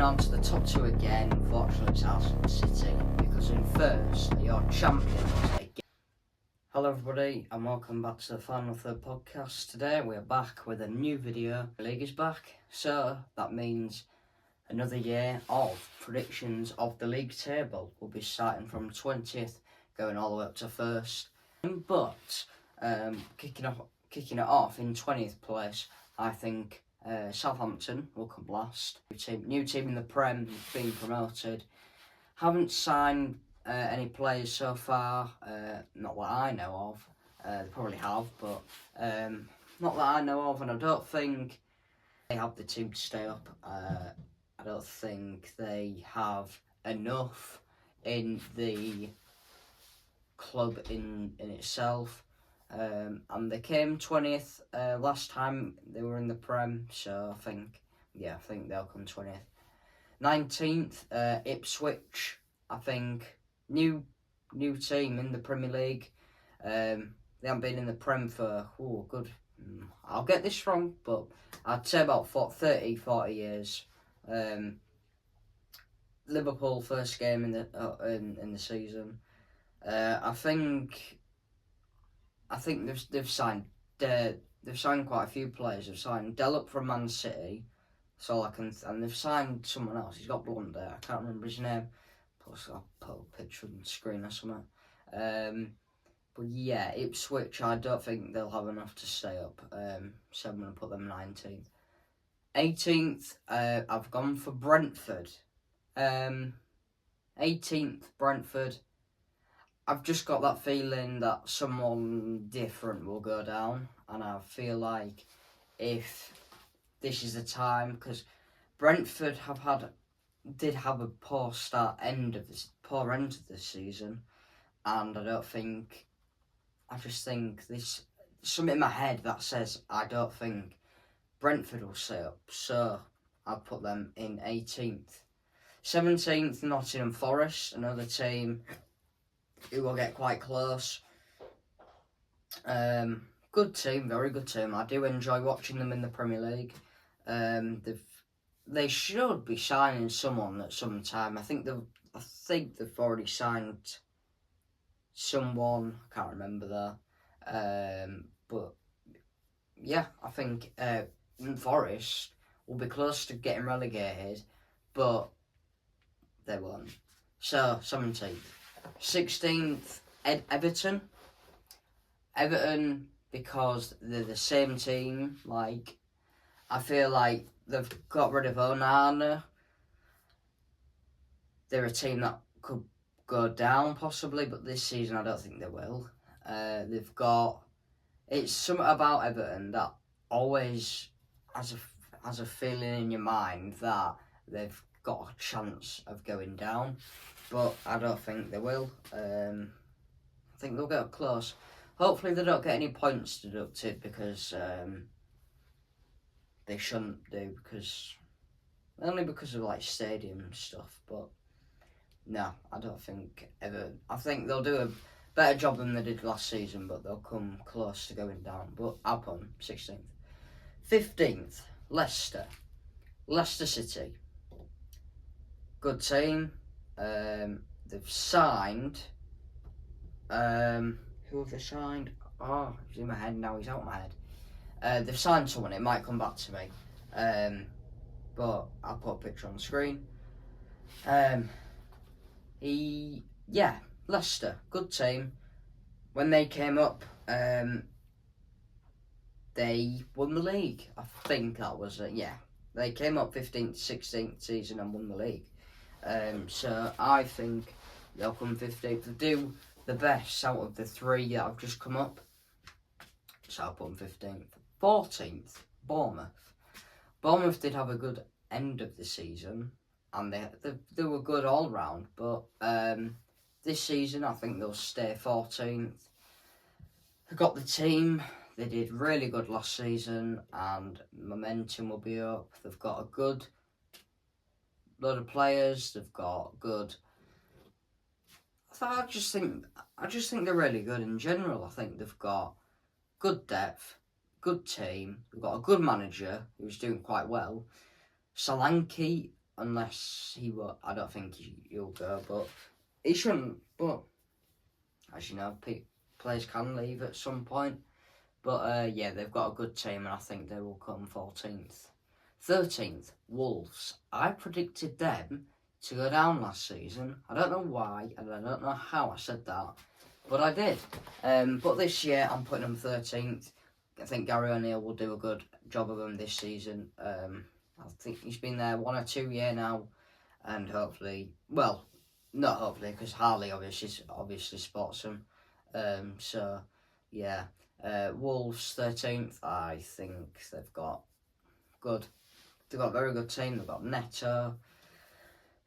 on to the top two again. Unfortunately, it's Arsenal City because in first, your champions again. Hello everybody and welcome back to the Final Third podcast. Today we're back with a new video. The league is back, so that means another year of predictions of the league table. We'll be starting from 20th, going all the way up to 1st. But kicking it off in 20th place, I think Southampton will come last. New team in the Prem, being promoted. Haven't signed any players so far, not that I know of. They probably have, but not that I know of, and I don't think they have the team to stay up. I don't think they have enough in the club in itself. And they came 20th last time they were in the Prem, so I think they'll come 20th. 19th, Ipswich, I think, new team in the Premier League. They haven't been in the Prem for, I'll get this wrong, but I'd say about 30, 40 years. Liverpool first game in the season. I think they've signed quite a few players. They've signed Delop from Man City, and they've signed someone else. He's got blonde hair. I can't remember his name. I'll put a picture on the screen or something. But yeah, Ipswich, I don't think they'll have enough to stay up. So I'm going to put them 19th. 18th, I've gone for Brentford. 18th, Brentford. I've just got that feeling that someone different will go down, and I feel like if this is the time, because Brentford did have a poor end of the season, and I just think this something in my head that says I don't think Brentford will stay up, so I'll put them in 18th. 17th, Nottingham Forest, another team who will get quite close. Good team, very good team. I do enjoy watching them in the Premier League. They should be signing someone at some time. I think they've already signed someone. I can't remember that. But yeah, I think Forest will be close to getting relegated, but they won't. So 17th. 16th, Everton. Everton, because they're the same team. Like, I feel like they've got rid of Onana. They're a team that could go down possibly, but this season I don't think they will. It's something about Everton that always has a feeling in your mind that they've got a chance of going down, but I don't think they will. I think they'll get close. Hopefully they don't get any points deducted, because they shouldn't do, only because of like stadium and stuff. But no, I don't think Everton. I think they'll do a better job than they did last season, but they'll come close to going down. But I'll put them 16th. 15th, Leicester City. Good team. They've signed. Who have they signed? Oh, he's in my head now. He's out of my head. They've signed someone. It might come back to me. But I'll put a picture on the screen. Leicester, good team. When they came up, they won the league. I think that was it. Yeah, they came up 15th, 16th season and won the league. So I think they'll come 15th. They do the best out of the three that have just come up. So I'll put them 15th. 14th, Bournemouth. Bournemouth did have a good end of the season, and they were good all round. But this season, I think they'll stay 14th. They've got the team. They did really good last season, and momentum will be up. They've got a good load of players. They've got good. I just think they're really good in general. I think they've got good depth, good team. They've got a good manager who's doing quite well. Solanke, unless he will. I don't think he'll go, but he shouldn't. But as you know, players can leave at some point. But yeah, they've got a good team, and I think they will come 14th. 13th, Wolves. I predicted them to go down last season. I don't know why, and I don't know how I said that, but I did. But this year, I'm putting them 13th. I think Gary O'Neill will do a good job of them this season. I think he's been there 1 or 2 years now, and hopefully, well, not hopefully, because Harley obviously spots him. So, yeah. Wolves 13th, I think they've got good. They've got a very good team. They've got Neto,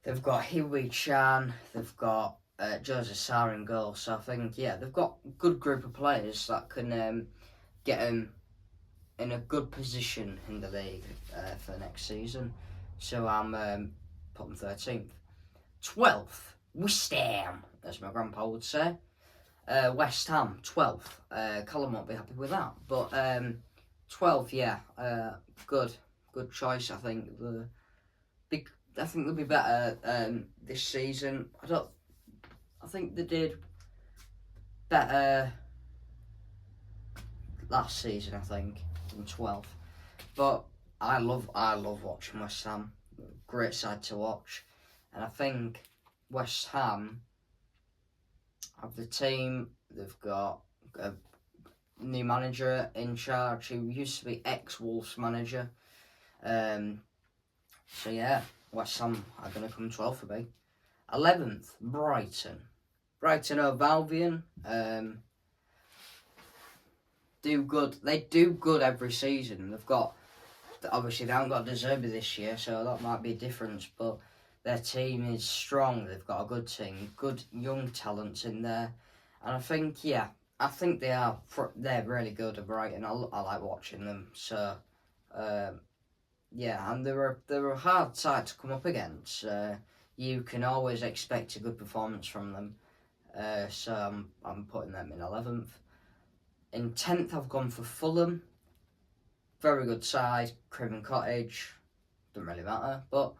they've got Hui Chan, they've got Joseph Sarr in goal. So I think, yeah, they've got a good group of players that can get them in a good position in the league for next season. So I'm putting 13th. 12th, West Ham, as my grandpa would say. West Ham, 12th. Colin won't be happy with that. But 12th, yeah, good choice. I think I think they'll be better this season. I think they did better last season, I think, than 12th. But I love watching West Ham. Great side to watch. And I think West Ham have the team. They've got a new manager in charge who used to be ex-Wolves manager. So yeah, West Ham are going to come 12th for me. 11th, Brighton. Brighton Hove Albion do good. They do good every season. They've got, obviously they haven't got De Zerbi this year, so that might be a difference, but their team is strong. They've got a good team, good young talents in there, and I think they're really good at Brighton. I like watching them. So, yeah, and they're a hard side to come up against. You can always expect a good performance from them. So I'm putting them in 11th. In 10th, I've gone for Fulham. Very good side. Craven Cottage. Doesn't really matter, but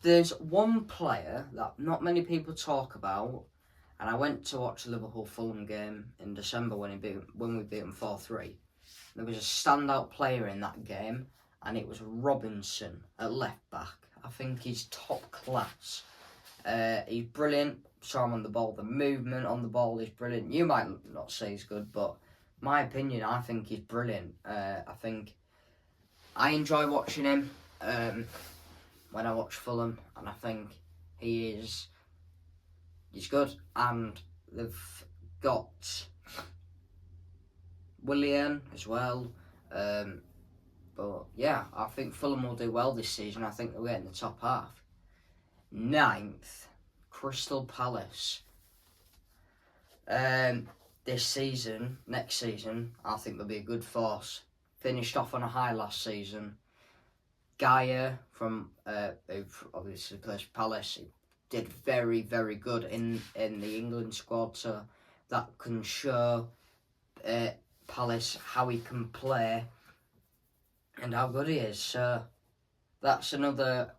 there's one player that not many people talk about, and I went to watch the Liverpool-Fulham game in December when we beat them 4-3. There was a standout player in that game, and it was Robinson at left back. I think he's top class. He's brilliant. Saw him on the ball. The movement on the ball is brilliant. You might not say he's good, but my opinion, I think he's brilliant. I think I enjoy watching him when I watch Fulham, and I think he's good. And they've got Willian as well. But yeah, I think Fulham will do well this season. I think they'll get in the top half. 9th, Crystal Palace. Next season, I think they'll be a good force. Finished off on a high last season. Gaia from who obviously plays for Palace, did very, very good in the England squad, so that can show Palace how he can play and how good he is. So that's another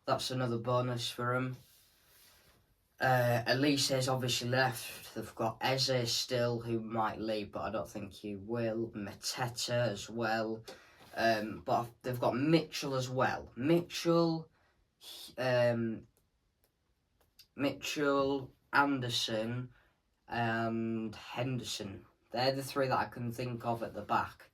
bonus for him. Elise has obviously left. They've got Eze still, who might leave, but I don't think he will. Mateta as well. But they've got Mitchell as well. Mitchell, Anderson, and Henderson. They're the three that I can think of at the back.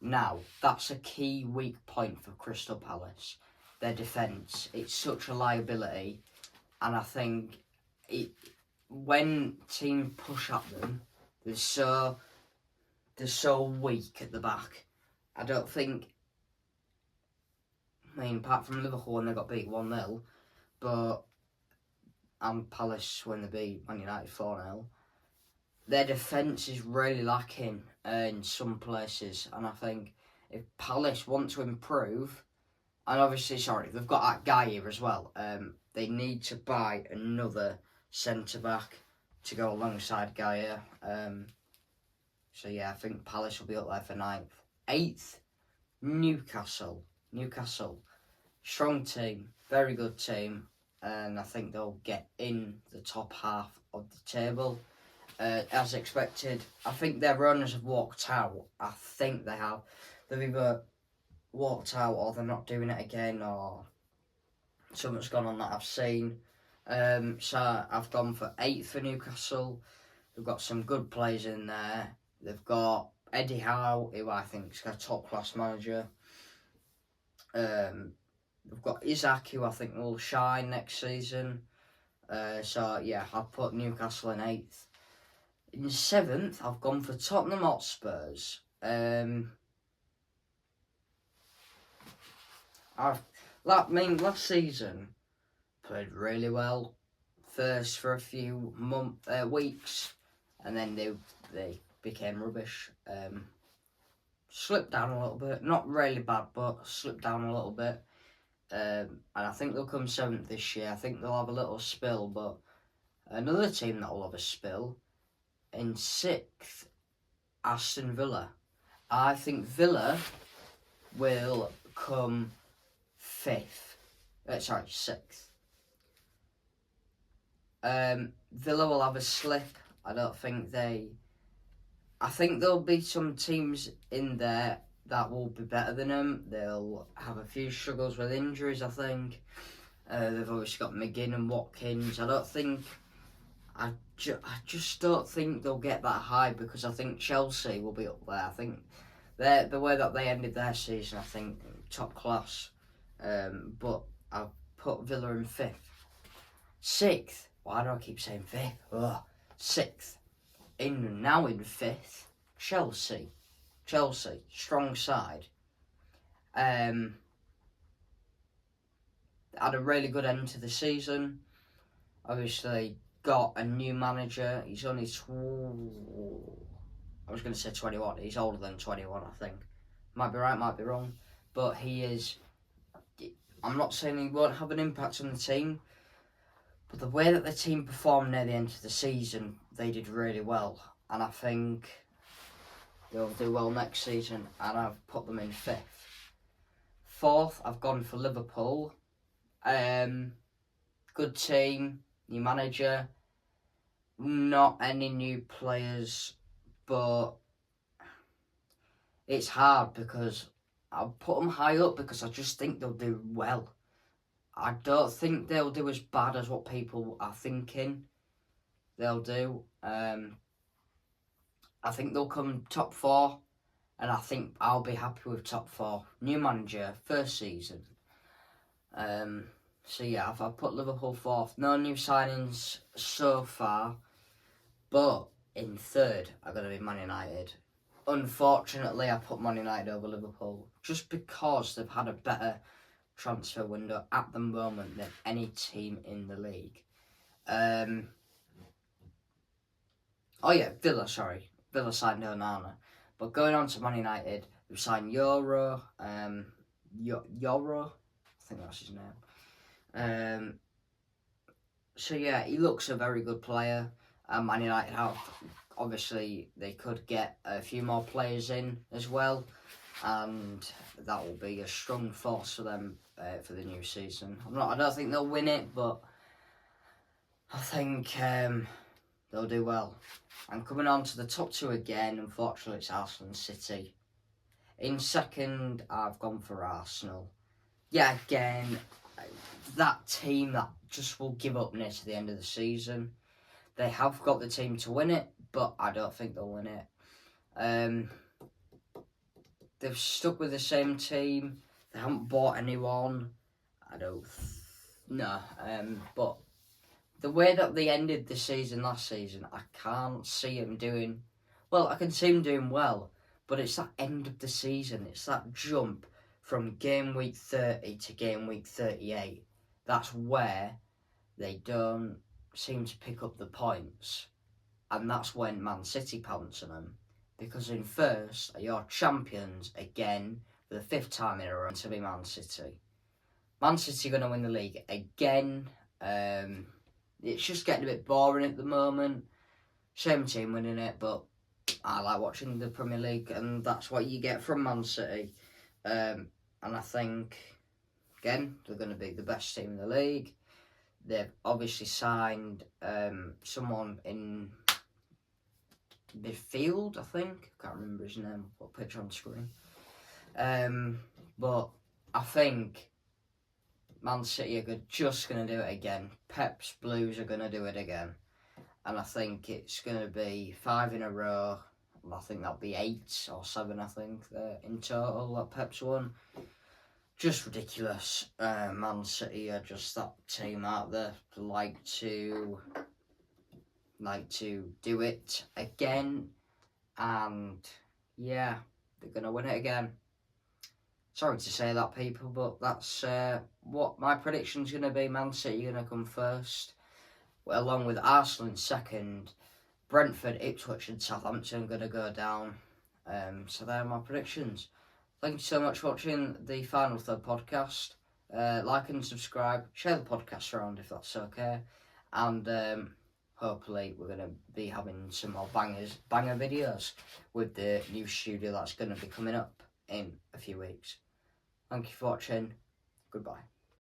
Now, that's a key weak point for Crystal Palace. Their defence. It's such a liability. And I think when teams push at them, they're so weak at the back. I don't think, apart from Liverpool when they got beat 1-0, and Palace when they beat Man United 4-0, their defence is really lacking in some places. And I think if Palace want to improve, and obviously, they've got that guy here as well. They need to buy another centre-back to go alongside Gaia. So yeah, I think Palace will be up there for 9th. 8th, Newcastle. Newcastle, strong team, very good team, and I think they'll get in the top half of the table. As expected, I think their runners have walked out. I think they have. They've either walked out or they're not doing it again or something's gone on that I've seen. So I've gone for 8th for Newcastle. They've got some good players in there. They've got Eddie Howe, who I think is a top class manager. They've got Isaac, who I think will shine next season. So yeah, I've put Newcastle in 8th. In 7th, I've gone for Tottenham Hotspurs. Last season played really well. First for a few weeks, and then they became rubbish. Slipped down a little bit, not really bad, but slipped down a little bit. And I think they'll come 7th this year. I think they'll have a little spill, but another team that will have a spill. In 6th, Aston Villa. I think Villa will come 6th. Villa will have a slip. I think there'll be some teams in there that will be better than them. They'll have a few struggles with injuries, I think. They've obviously got McGinn and Watkins. I just don't think they'll get that high because I think Chelsea will be up there. I think the way that they ended their season, I think, top class. But I've put Villa in 5th. 6th. Why do I keep saying 5th? 6th. Now in 5th, Chelsea. Strong side. Had a really good end to the season. Obviously, got a new manager. He's only I was going to say 21. He's older than 21, I think. Might be right, might be wrong. But he is... I'm not saying he won't have an impact on the team, but the way that the team performed near the end of the season, they did really well. And I think they'll do well next season, and I've put them in 5th. 4th, I've gone for Liverpool. Good team, new manager, not any new players, but it's hard because I'll put them high up because I just think they'll do well. I don't think they'll do as bad as what people are thinking they'll do. I think they'll come top 4, and I think I'll be happy with top 4. New manager, first season. So yeah, I've put Liverpool 4th. No new signings so far, but in 3rd are going to be Man United. Unfortunately, I put Man United over Liverpool just because they've had a better transfer window at the moment than any team in the league. Villa signed Onana. But going on to Man United, we've signed Euro, I think that's his name. So yeah, he looks a very good player. Man United obviously they could get a few more players in as well, and that will be a strong force for them for the new season. I don't think they'll win it, but I think they'll do well. And coming on to the top 2 again, unfortunately it's Arsenal and City. In 2nd, I've gone for Arsenal. Yeah, again, that team that just will give up near to the end of the season. They have got the team to win it, but I don't think they'll win it. They've stuck with the same team. They haven't bought anyone. But the way that they ended the season last season, I can't see them doing... Well, I can see them doing well, but it's that end of the season. It's that jump from game week 30 to game week 38. That's where they don't seem to pick up the points. And that's when Man City pounce on them. Because in 1st are your champions again for the 5th time in a row to be Man City. Man City are going to win the league again. It's just getting a bit boring at the moment. Same team winning it, but I like watching the Premier League, and that's what you get from Man City. and I think, again, they're going to be the best team in the league. They've obviously signed someone in midfield, I think. I can't remember his name. I'll put a picture on the screen. But I think Man City are just going to do it again. Pep's Blues are going to do it again. And I think it's going to be 5 in a row. I think that'll be 8 or 7, I think, in total that Pep's won. Just ridiculous. Man City are just that team out there like to do it again, and yeah, they're gonna win it again. Sorry to say that, people, but that's what my prediction's gonna be. Man City gonna come first, along with Arsenal in second. Brentford, Ipswich, and Southampton gonna go down. So they're my predictions. Thank you so much for watching the Final Third podcast. Like and subscribe. Share the podcast around if that's okay. And hopefully we're going to be having some more banger videos with the new studio that's going to be coming up in a few weeks. Thank you for watching. Goodbye.